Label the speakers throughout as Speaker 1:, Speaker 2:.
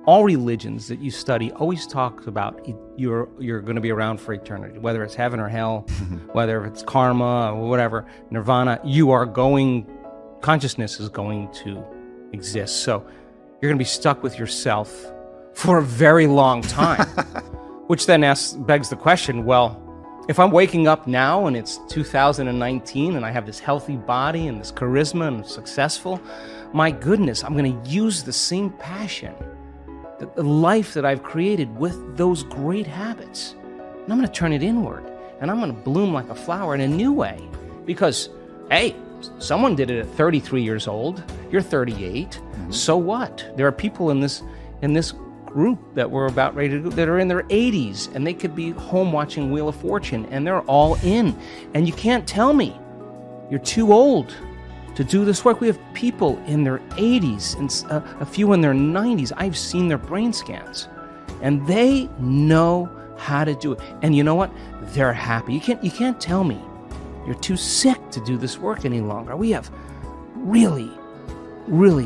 Speaker 1: all religions that you study always talk about you're going to be around for eternity, whether it's heaven or hell, whether it's karma or whatever, nirvana. Consciousness is going to exist. So you're going to be stuck with yourself for a very long time, which then begs the question, well, if I'm waking up now and it's 2019 and I have this healthy body and this charisma and I'm successful, my goodness, I'm going to use the same passion, the life that I've created with those great habits. And I'm going to turn it inward and I'm going to bloom like a flower in a new way. Because, hey, someone did it at 33 years old. You're 38. Mm-hmm. So what? There are people in this group that we're about ready to go that are in their 80s and they could be home watching Wheel of Fortune and they're all in. And you can't tell me you're too old to do this work. We have people in their 80s and a few in their 90s. I've seen their brain scans and they know how to do it. And you know what? They're happy. You can't tell me you're too sick to do this work any longer. We have really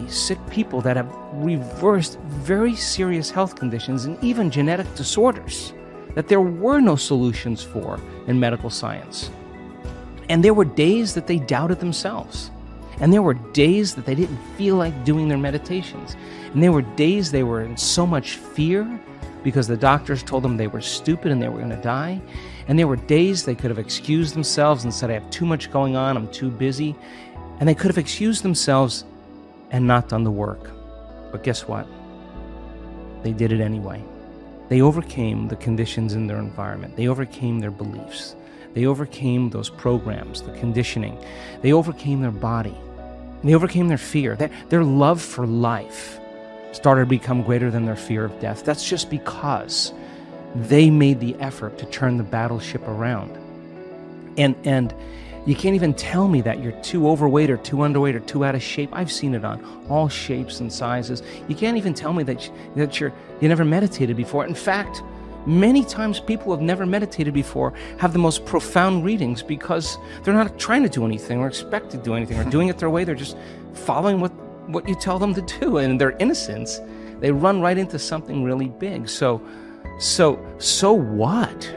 Speaker 1: sick people that have reversed very serious health conditions and even genetic disorders that there were no solutions for in medical science. And there were days that they doubted themselves. And there were days that they didn't feel like doing their meditations. And there were days they were in so much fear because the doctors told them they were stupid and they were going to die. And there were days they could have excused themselves and said, I have too much going on, I'm too busy. And they could have excused themselves and not done the work. But guess what? They did it anyway. They overcame the conditions in their environment. They overcame their beliefs. They overcame those programs, the conditioning. They overcame their body. They overcame their fear. Their love for life started to become greater than their fear of death. That's just because they made the effort to turn the battleship around. And you can't even tell me that you're too overweight or too underweight or too out of shape. I've seen it on all shapes and sizes. You can't even tell me that you never meditated before. In fact, many times people who have never meditated before have the most profound readings because they're not trying to do anything or expect to do anything or doing it their way. They're just following what you tell them to do. And in their innocence, they run right into something really big. So what?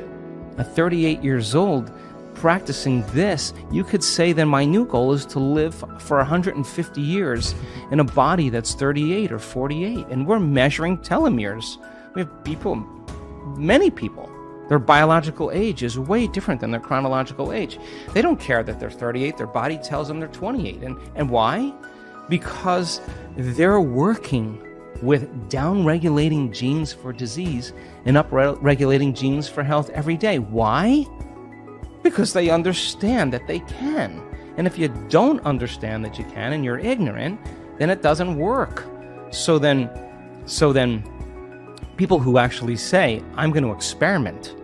Speaker 1: At 38 years old, practicing this, you could say then my new goal is to live for 150 years in a body that's 38 or 48. And we're measuring telomeres. We have people, many people, their biological age is way different than their chronological age. They don't care that they're 38. Their body tells them they're 28. And why? Because they're working with down-regulating genes for disease and up-regulating genes for health every day. Why? Because they understand that they can. And if you don't understand that you can and you're ignorant, then it doesn't work. So then people who actually say, I'm going to experiment.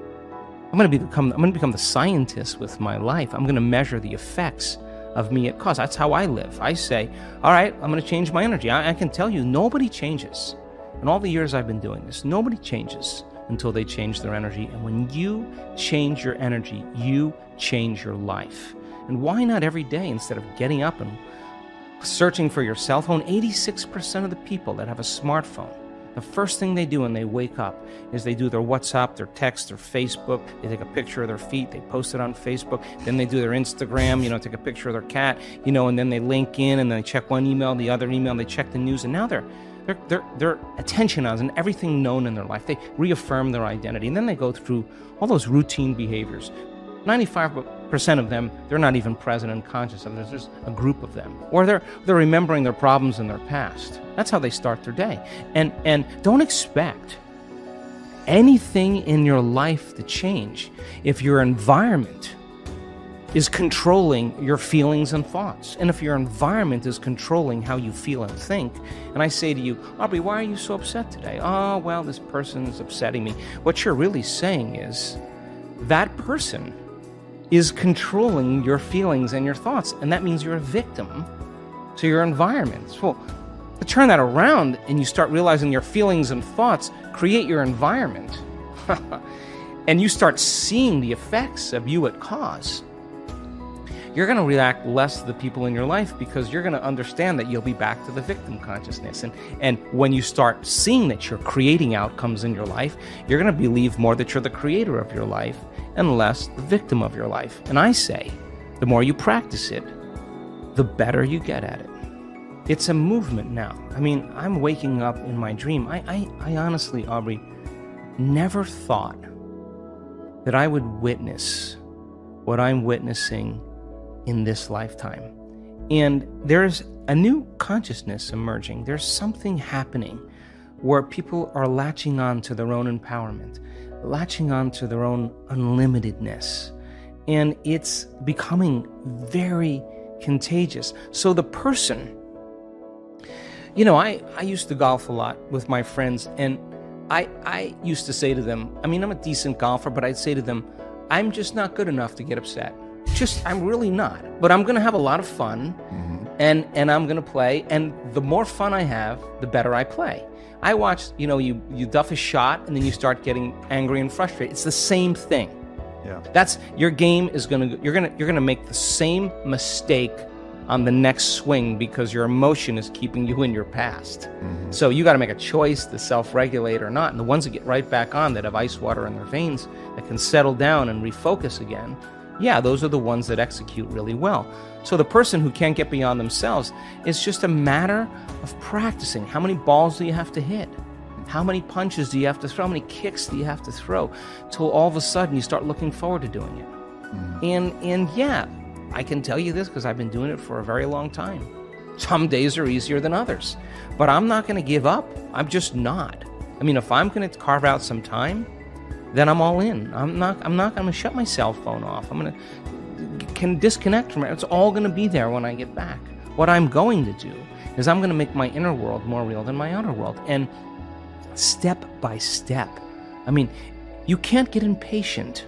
Speaker 1: I'm going to become the scientist with my life. I'm going to measure the effects of me at cause. That's how I live. I say, all right, I'm going to change my energy. I can tell you, nobody changes. In all the years I've been doing this, nobody changes until they change their energy. And when you change your energy, you change your life. And why not every day instead of getting up and searching for your cell phone? 86% of the people that have a smartphone, the first thing they do when they wake up is they do their WhatsApp, their text, their Facebook. They take a picture of their feet, they post it on Facebook. Then they do their Instagram, take a picture of their cat, and then they link in and they check one email, the other email, they check the news, and now their attention on everything known in their life. They reaffirm their identity, and then they go through all those routine behaviors. 95% of them, they're not even present and conscious of. There's just a group of them. Or they're remembering their problems in their past. That's how they start their day. And don't expect anything in your life to change if your environment is controlling your feelings and thoughts. And if your environment is controlling how you feel and think, and I say to you, Aubrey, why are you so upset today? Oh, well, this person is upsetting me. What you're really saying is that person is controlling your feelings and your thoughts, and that means you're a victim to your environment. So to turn that around and you start realizing your feelings and thoughts create your environment, and you start seeing the effects of you at cause, you're going to react less to the people in your life because you're going to understand that you'll be back to the victim consciousness. And when you start seeing that you're creating outcomes in your life, you're going to believe more that you're the creator of your life and less the victim of your life. And I say, the more you practice it, the better you get at it. It's a movement now. I mean, I'm waking up in my dream. I honestly, Aubrey, never thought that I would witness what I'm witnessing in this lifetime. And there's a new consciousness emerging. There's something happening where people are latching on to their own empowerment, latching on to their own unlimitedness. And it's becoming very contagious. So the person, I used to golf a lot with my friends, and I used to say to them, I'm a decent golfer, but I'd say to them, I'm just not good enough to get upset. I'm really not. But I'm going to have a lot of fun, and I'm going to play, and the more fun I have, the better I play. I watched, you duff a shot, and then you start getting angry and frustrated. It's the same thing.
Speaker 2: Yeah.
Speaker 1: That's your game is you're gonna make the same mistake on the next swing because your emotion is keeping you in your past. So you got to make a choice to self-regulate or not. And the ones that get right back on, that have ice water in their veins, that can settle down and refocus again, those are the ones that execute really well. So the person who can't get beyond themselves, it's just a matter of practicing. How many balls do you have to hit? How many punches do you have to throw? How many kicks do you have to throw? Till all of a sudden you start looking forward to doing it. And I can tell you this because I've been doing it for a very long time. Some days are easier than others, but I'm not going to give up. I'm just not. If I'm going to carve out some time, then I'm all in. I'm going to shut my cell phone off. Can disconnect from it. It's all going to be there when I get back. What I'm going to do is I'm going to make my inner world more real than my outer world. And step by step. You can't get impatient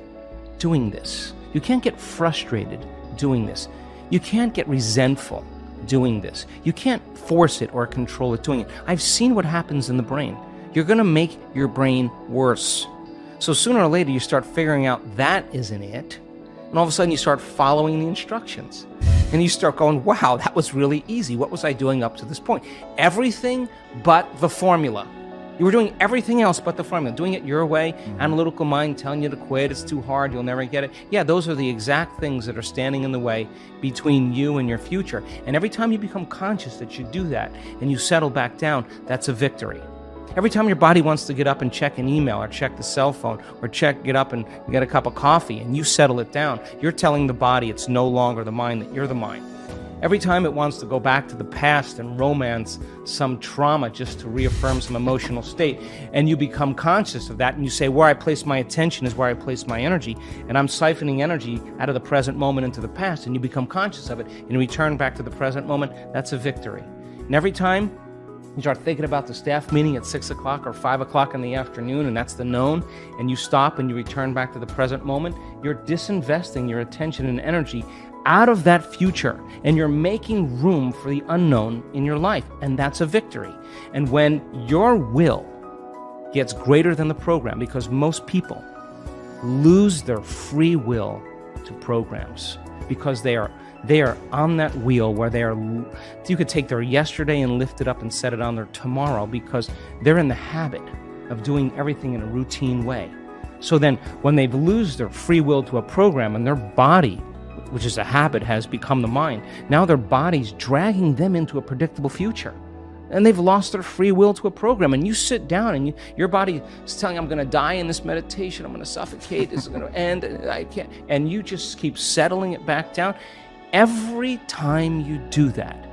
Speaker 1: doing this. You can't get frustrated doing this. You can't get resentful doing this. You can't force it or control it doing it. I've seen what happens in the brain. You're going to make your brain worse. So sooner or later, you start figuring out that isn't it. And all of a sudden, you start following the instructions. And you start going, wow, that was really easy. What was I doing up to this point? Everything but the formula. You were doing everything else but the formula, doing it your way, analytical mind telling you to quit, it's too hard, you'll never get it. Those are the exact things that are standing in the way between you and your future. And every time you become conscious that you do that and you settle back down, that's a victory. Every time your body wants to get up and check an email or check the cell phone or get up and get a cup of coffee and you settle it down, you're telling the body it's no longer the mind, that you're the mind. Every time it wants to go back to the past and romance some trauma just to reaffirm some emotional state, and you become conscious of that and you say, where I place my attention is where I place my energy, and I'm siphoning energy out of the present moment into the past, and you become conscious of it and return back to the present moment, that's a victory. And every time you start thinking about the staff meeting at 6 o'clock or 5 o'clock in the afternoon, and that's the known, and you stop and you return back to the present moment, you're disinvesting your attention and energy out of that future, and you're making room for the unknown in your life, and that's a victory. And when your will gets greater than the program, because most people lose their free will to programs, because they are on that wheel where you could take their yesterday and lift it up and set it on their tomorrow, because they're in the habit of doing everything in a routine way. So then when they lose their free will to a program and their body, which is a habit, has become the mind, now their body's dragging them into a predictable future. And they've lost their free will to a program. And you sit down and your body is telling you, I'm going to die in this meditation, I'm going to suffocate, this is going to end, I can't. And you just keep settling it back down. Every time you do that,